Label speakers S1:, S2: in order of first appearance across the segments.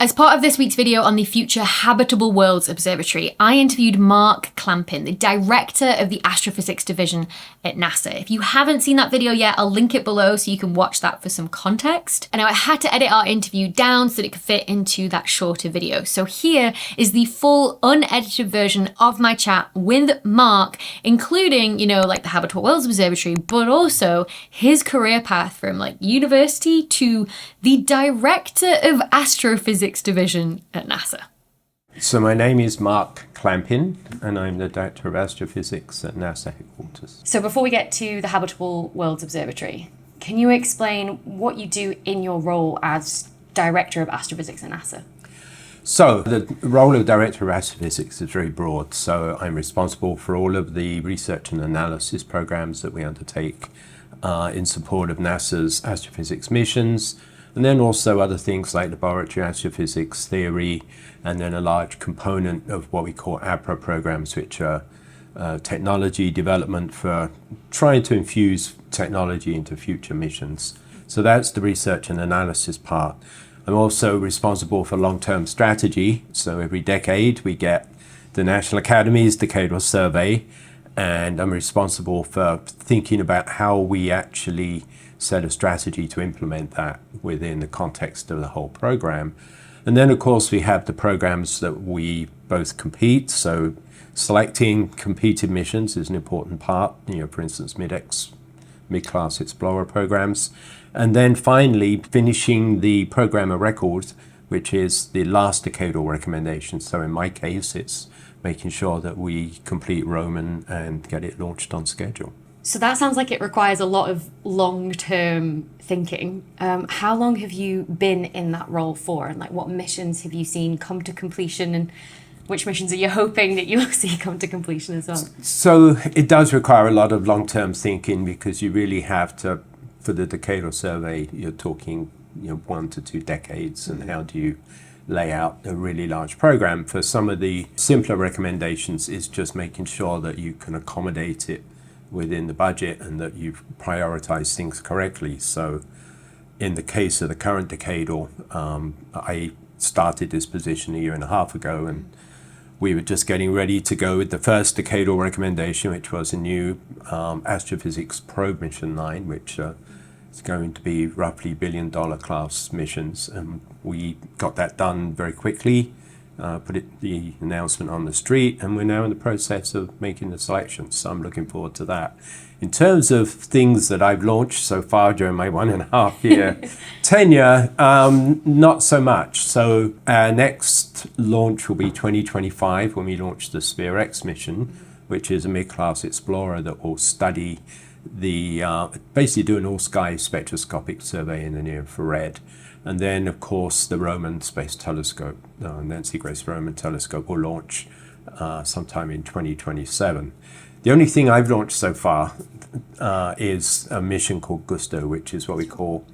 S1: As part of this week's video on the future Habitable Worlds Observatory, I interviewed Mark Clampin, the director of the Astrophysics Division at NASA. If you haven't seen that video yet, I'll link it below so you can watch that for some context. And I had to edit our interview down so that it could fit into that shorter video. So here is the full unedited version of my chat with Mark, including, like the Habitable Worlds Observatory, but also his career path from university to the director of Astrophysics Division at NASA.
S2: So my name is Mark Clampin, and I'm the Director of Astrophysics at NASA headquarters.
S1: So before we get to the Habitable Worlds Observatory, can you explain what you do in your role as Director of Astrophysics at NASA?
S2: So the role of Director of Astrophysics is very broad. So I'm responsible for all of the research and analysis programs that we undertake in support of NASA's astrophysics missions, and then also other things like laboratory astrophysics theory, and then a large component of what we call APRA programs, which are technology development for trying to infuse technology into future missions. So that's the research and analysis part. I'm also responsible for long-term strategy. So every decade we get the National Academy's Decadal Survey, and I'm responsible for thinking about how we actually set a strategy to implement that within the context of the whole program. And then, of course, we have the programs that we both compete. So selecting competed missions is an important part, for instance, mid-class Explorer programs. And then finally, finishing the program of record, which is the last decadal recommendation. So in my case, it's making sure that we complete Roman and get it launched on schedule.
S1: So that sounds like it requires a lot of long-term thinking. How long have you been in that role for? And what missions have you seen come to completion? And which missions are you hoping that you'll see come to completion as well?
S2: So it does require a lot of long-term thinking, because you really have to, for the decadal survey, you're talking 1 to 2 decades. And how do you lay out a really large program? For some of the simpler recommendations, is just making sure that you can accommodate it within the budget and that you've prioritized things correctly. So in the case of the current decadal, I started this position 1.5 years ago, and we were just getting ready to go with the first decadal recommendation, which was a new astrophysics probe mission 9, which is going to be roughly $1 billion class missions. And we got that done very quickly, put the announcement on the street, and we're now in the process of making the selections. So I'm looking forward to that. In terms of things that I've launched so far during my 1.5 year tenure, not so much. So our next launch will be 2025, when we launch the Sphere-X mission, which is a mid-class Explorer that will study basically do an all-sky spectroscopic survey in the near-infrared. And then, of course, the Roman Space Telescope, Nancy Grace Roman Telescope, will launch sometime in 2027. The only thing I've launched so far is a mission called Gusto, which is what we call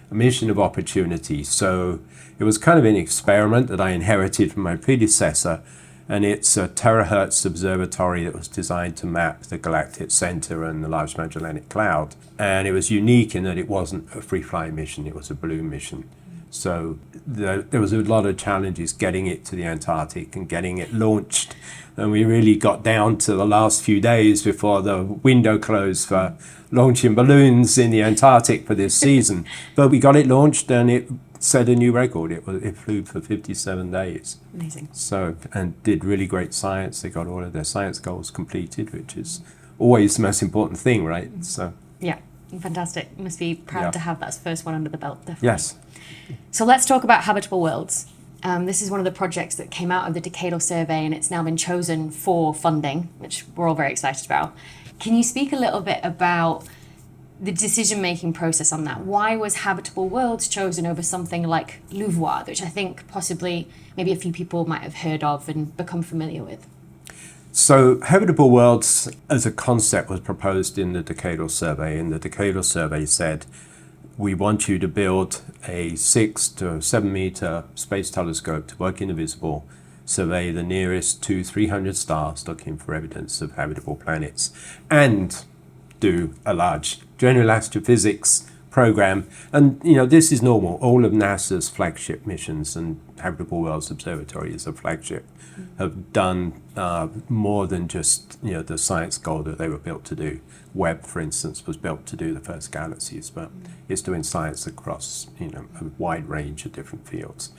S2: a mission of opportunity. So it was kind of an experiment that I inherited from my predecessor, and it's a terahertz observatory that was designed to map the galactic center and the Large Magellanic Cloud. And it was unique in that it wasn't a free-flying mission, it was a balloon mission. So there was a lot of challenges getting it to the Antarctic and getting it launched. And we really got down to the last few days before the window closed for launching balloons in the Antarctic for this season. But we got it launched, and it set a new record. It flew for 57 days.
S1: Amazing.
S2: So, and did really great science. They got all of their science goals completed, which is always the most important thing, right? So
S1: yeah, fantastic. You must be proud to have that first one under the belt, definitely.
S2: Yes.
S1: So let's talk about Habitable Worlds. This is one of the projects that came out of the Decadal Survey, and it's now been chosen for funding, which we're all very excited about. Can you speak a little bit about the decision-making process on that? Why was Habitable Worlds chosen over something like LUVOIR, which I think possibly maybe a few people might have heard of and become familiar with?
S2: So Habitable Worlds as a concept was proposed in the Decadal Survey, and the Decadal Survey said, we want you to build a 6 to 7 meter space telescope to work in the visible, survey the nearest 200-300 stars looking for evidence of habitable planets, and do a large general astrophysics program. And, this is normal. All of NASA's flagship missions, and Habitable Worlds Observatory is a flagship, have done more than just, the science goal that they were built to do. Webb, for instance, was built to do the first galaxies, but it's doing science across, a wide range of different fields.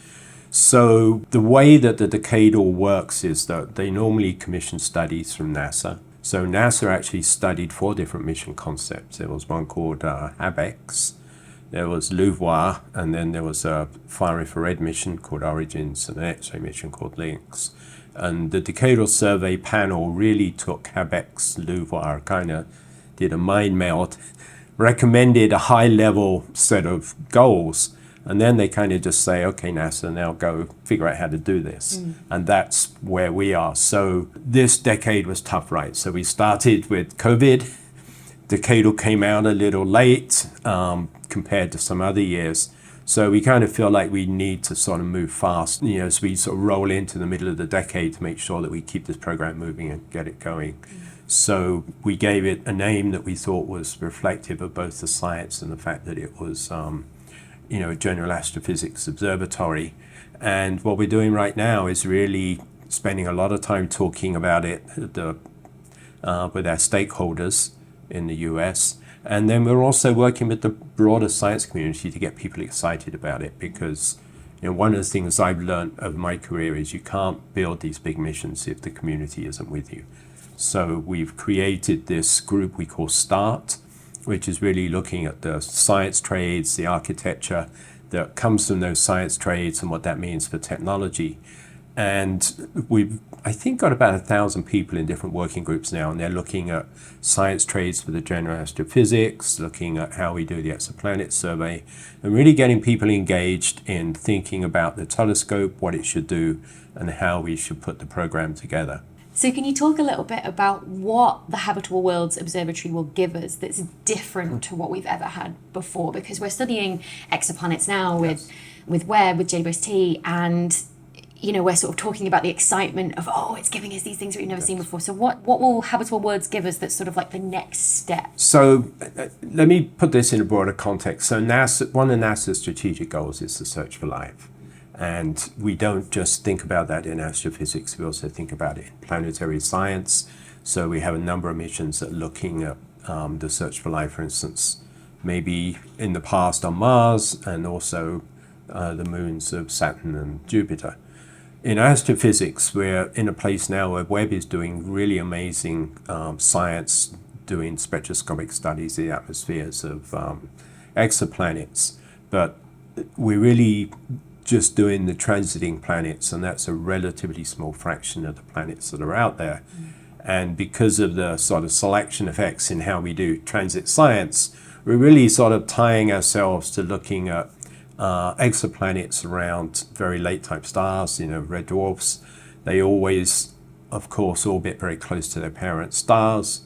S2: So the way that the decadal works is that they normally commission studies from NASA. So NASA actually studied 4 different mission concepts. There was one called HabEx, there was LUVOIR, and then there was a far-infrared mission called Origins and an X-ray mission called Lynx. And the decadal survey panel really took HabEx, LUVOIR, kind of did a mind meld, recommended a high-level set of goals, and then they kind of just say, okay, NASA, now go figure out how to do this. And that's where we are. So this decade was tough, right? So we started with COVID. Decadal came out a little late compared to some other years. So we kind of feel like we need to sort of move fast, as we sort of roll into the middle of the decade to make sure that we keep this program moving and get it going. So we gave it a name that we thought was reflective of both the science and the fact that it was a general astrophysics observatory. And what we're doing right now is really spending a lot of time talking about it with our stakeholders in the US. And then we're also working with the broader science community to get people excited about it, because one of the things I've learned over my career is you can't build these big missions if the community isn't with you. So we've created this group we call START, which is really looking at the science trades, the architecture that comes from those science trades and what that means for technology. And we've, I think, got about 1,000 people in different working groups now, and they're looking at science trades for the general astrophysics, looking at how we do the exoplanet survey, and really getting people engaged in thinking about the telescope, what it should do, and how we should put the program together.
S1: So can you talk a little bit about what the Habitable Worlds Observatory will give us that's different to what we've ever had before? Because we're studying exoplanets now with Webb, with JWST, and we're sort of talking about the excitement of, it's giving us these things that we've never seen before. So what will Habitable Worlds give us that's sort of like the next step?
S2: So let me put this in a broader context. So one of NASA's strategic goals is the search for life. And we don't just think about that in astrophysics, we also think about it in planetary science. So we have a number of missions that are looking at the search for life, for instance, maybe in the past on Mars, and also the moons of Saturn and Jupiter. In astrophysics, we're in a place now where Webb is doing really amazing science, doing spectroscopic studies of the atmospheres of exoplanets. But we're really just doing the transiting planets, and that's a relatively small fraction of the planets that are out there. And because of the sort of selection effects in how we do transit science, we're really sort of tying ourselves to looking at exoplanets around very late type stars, red dwarfs. They always, of course, orbit very close to their parent stars.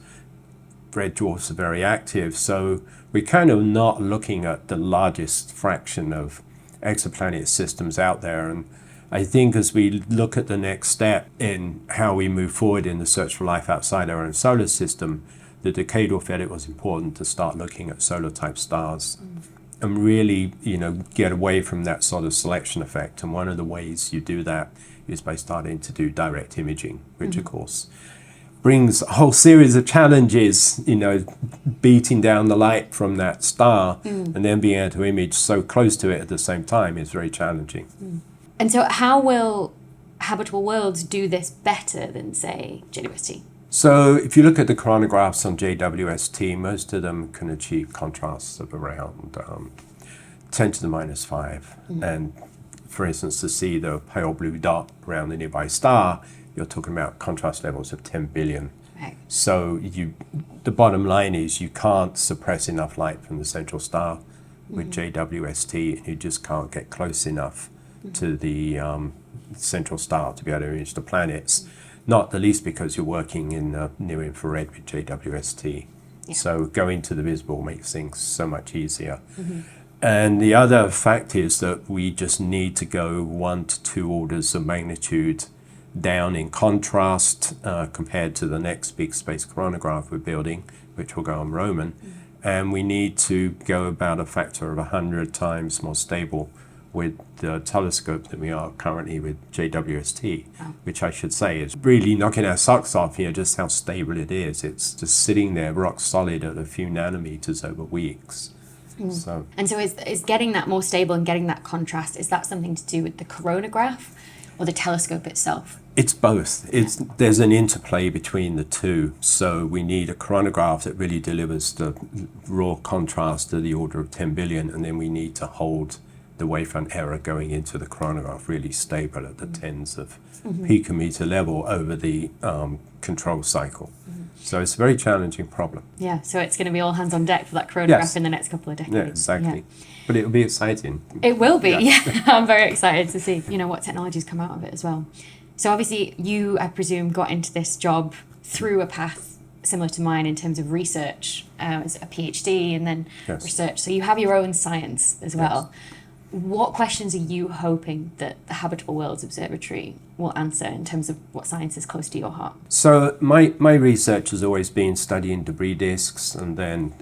S2: Red dwarfs are very active, so we're kind of not looking at the largest fraction of exoplanet systems out there. And I think as we look at the next step in how we move forward in the search for life outside our own solar system, the decadal felt it was important to start looking at solar type stars and really, get away from that sort of selection effect. And one of the ways you do that is by starting to do direct imaging, which of course brings a whole series of challenges, beating down the light from that star and then being able to image so close to it at the same time is very challenging.
S1: And so how will Habitable Worlds do this better than, say, JWST?
S2: So if you look at the coronagraphs on JWST, most of them can achieve contrasts of around 10 to the minus 5. And for instance, to see the pale blue dot around the nearby star, you're talking about contrast levels of 10 billion.
S1: Right.
S2: So the bottom line is you can't suppress enough light from the central star with JWST, and you just can't get close enough to the central star to be able to image the planets. Not the least because you're working in near infrared with JWST. Yeah. So going to the visible makes things so much easier. And the other fact is that we just need to go 1 to 2 orders of magnitude down in contrast compared to the next big space coronagraph we're building, which will go on Roman. and we need to go about a factor of 100 times more stable with the telescope than we are currently with JWST, which I should say is really knocking our socks off here, just how stable it is. It's just sitting there rock solid at a few nanometers over weeks. So
S1: is getting that more stable and getting that contrast, is that something to do with the coronagraph or the telescope itself?
S2: It's both. There's an interplay between the two. So we need a coronagraph that really delivers the raw contrast to the order of 10 billion, and then we need to hold the wavefront error going into the coronagraph really stable at the tens of picometer level over the control cycle. So it's a very challenging problem.
S1: Yeah, so it's going to be all hands on deck for that coronagraph in the next couple of decades.
S2: Yeah, exactly. Yeah. But it'll be exciting.
S1: It will be, yeah. I'm very excited to see, what technologies come out of it as well. So obviously you, I presume, got into this job through a path similar to mine in terms of research, as a PhD and then research. So you have your own science as well. What questions are you hoping that the Habitable Worlds Observatory will answer in terms of what science is close to your heart?
S2: So my research has always been studying debris disks and then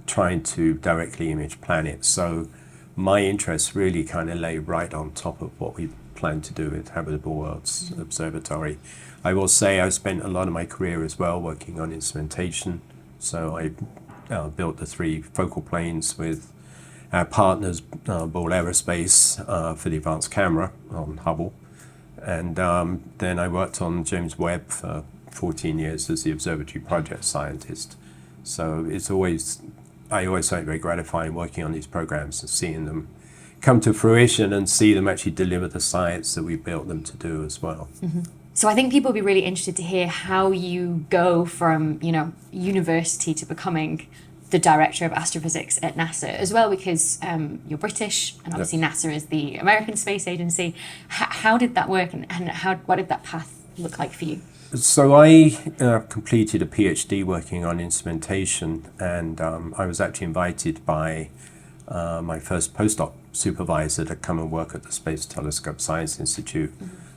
S2: trying to directly image planets. So my interests really kind of lay right on top of what we plan to do with Habitable Worlds Observatory. I will say I spent a lot of my career as well working on instrumentation. So I built the 3 focal planes with our partners, Ball Aerospace, for the advanced camera on Hubble. And then I worked on James Webb for 14 years as the observatory project scientist. So I always find it very gratifying working on these programs and seeing them come to fruition and see them actually deliver the science that we built them to do as well.
S1: So I think people will be really interested to hear how you go from, university to becoming the director of astrophysics at NASA as well, because you're British and obviously NASA is the American Space Agency. How did that work, and what did that path look like for you?
S2: So I completed a PhD working on instrumentation, and I was actually invited by my first postdoc supervisor to come and work at the Space Telescope Science Institute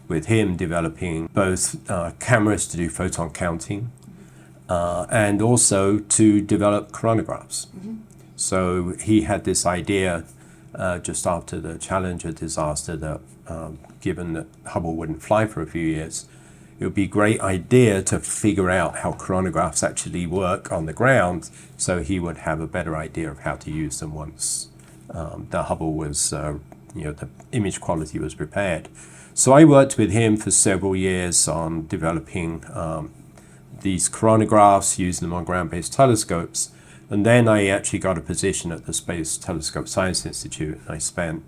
S2: with him, developing both cameras to do photon counting and also to develop coronagraphs. So he had this idea just after the Challenger disaster that given that Hubble wouldn't fly for a few years, it would be a great idea to figure out how coronagraphs actually work on the ground, so he would have a better idea of how to use them once the Hubble was, the image quality was prepared. So I worked with him for several years on developing these coronagraphs, using them on ground-based telescopes. And then I actually got a position at the Space Telescope Science Institute, and I spent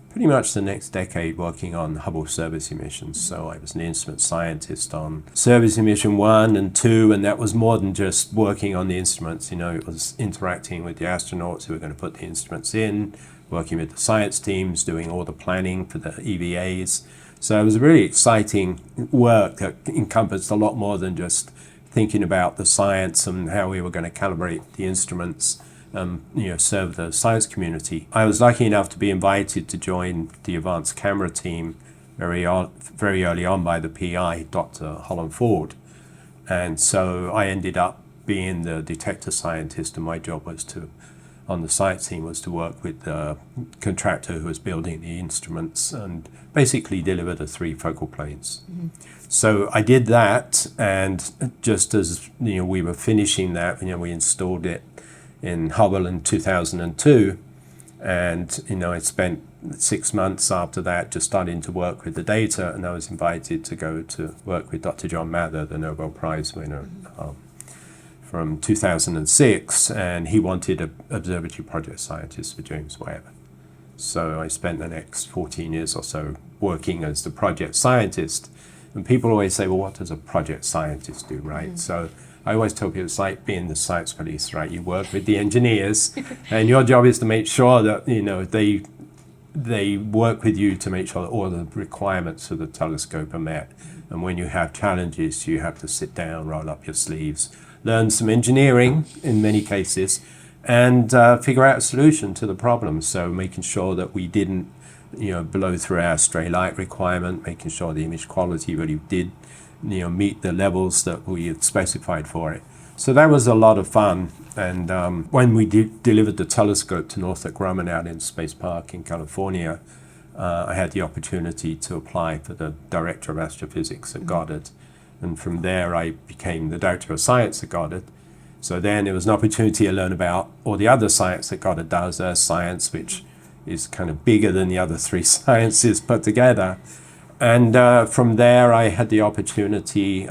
S2: pretty much the next decade working on Hubble service emissions. So I was an instrument scientist on service emission 1 and 2, and that was more than just working on the instruments. It was interacting with the astronauts who were going to put the instruments in, working with the science teams, doing all the planning for the EVAs. So it was a really exciting work that encompassed a lot more than just thinking about the science and how we were going to calibrate the instruments, serve the science community. I was lucky enough to be invited to join the advanced camera team very early on by the PI, Dr. Holland Ford. And so I ended up being the detector scientist, and my job was on the science team was to work with the contractor who was building the instruments and basically deliver the 3 focal planes. So I did that, and just as we were finishing that, we installed it in Hubble in 2002, and I spent 6 months after that just starting to work with the data, and I was invited to go to work with Dr. John Mather, the Nobel Prize winner, from 2006, and he wanted an observatory project scientist for James Webb. So I spent the next 14 years or so working as the project scientist. And people always say, well, what does a project scientist do, right? So I always tell people it's like being the science police, right? You work with the engineers, and your job is to make sure that, they work with you to make sure that all the requirements of the telescope are met. And when you have challenges, you have to sit down, roll up your sleeves, learn some engineering in many cases, and figure out a solution to the problem. So making sure that we didn't blow through our stray light requirement, making sure the image quality really did meet the levels that we had specified for it. So that was a lot of fun. And when we delivered the telescope to Northrop Grumman out in Space Park in California, I had the opportunity to apply for the Director of Astrophysics at Goddard. And from there, I became the Director of Science at Goddard. So then it was an opportunity to learn about all the other science that Goddard does, Earth science, which is kind of bigger than the other three sciences put together. And from there, I had the opportunity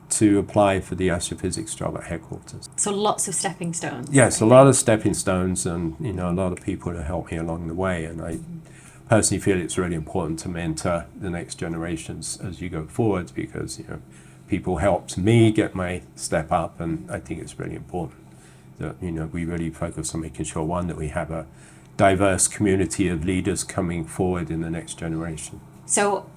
S2: to apply for the astrophysics job at headquarters.
S1: So lots of stepping stones.
S2: Yes, a lot of stepping stones, and a lot of people to help me along the way. And I personally feel it's really important to mentor the next generations as you go forward, because people helped me get my step up, and I think it's really important that we really focus on making sure, one, that we have a diverse community of leaders coming forward in the next generation.
S1: So,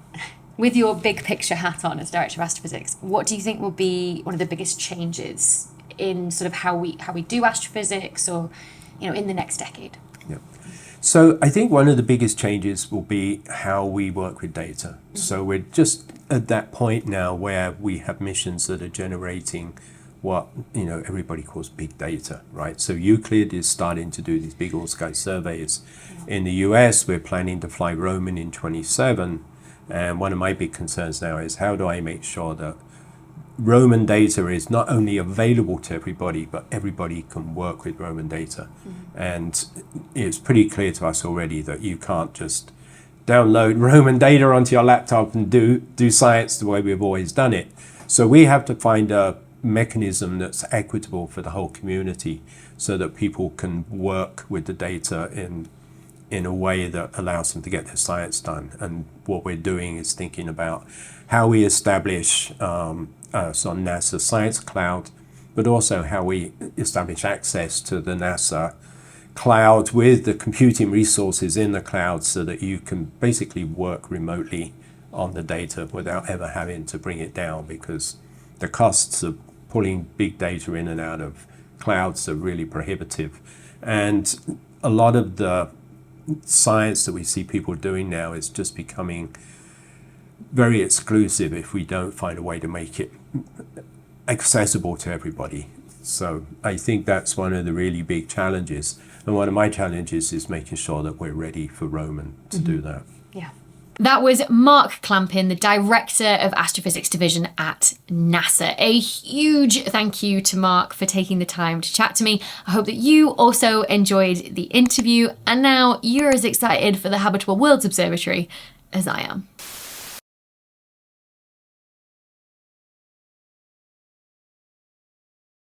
S1: with your big picture hat on as Director of Astrophysics, what do you think will be one of the biggest changes in sort of how we do astrophysics, or in the next decade?
S2: Yeah. So I think one of the biggest changes will be how we work with data. Mm-hmm. So we're just at that point now where we have missions that are generating what everybody calls big data, right? So Euclid is starting to do these big all-sky surveys. Yeah. In the US, we're planning to fly Roman in 2027. And one of my big concerns now is, how do I make sure that Roman data is not only available to everybody, but everybody can work with Roman data? Mm-hmm. And it's pretty clear to us already that you can't just download Roman data onto your laptop and do science the way we've always done it. So we have to find a mechanism that's equitable for the whole community, so that people can work with the data in a way that allows them to get their science done. And what we're doing is thinking about how we establish us on NASA Science Cloud, but also how we establish access to the NASA cloud with the computing resources in the cloud, so that you can basically work remotely on the data without ever having to bring it down, because the costs of pulling big data in and out of clouds are really prohibitive. And a lot of the science that we see people doing now is just becoming very exclusive if we don't find a way to make it accessible to everybody. So I think that's one of the really big challenges. And one of my challenges is making sure that we're ready for Roman to do that.
S1: Yeah. That was Mark Clampin, the Director of Astrophysics Division at NASA. A huge thank you to Mark for taking the time to chat to me. I hope that you also enjoyed the interview, and now you're as excited for the Habitable Worlds Observatory as I am.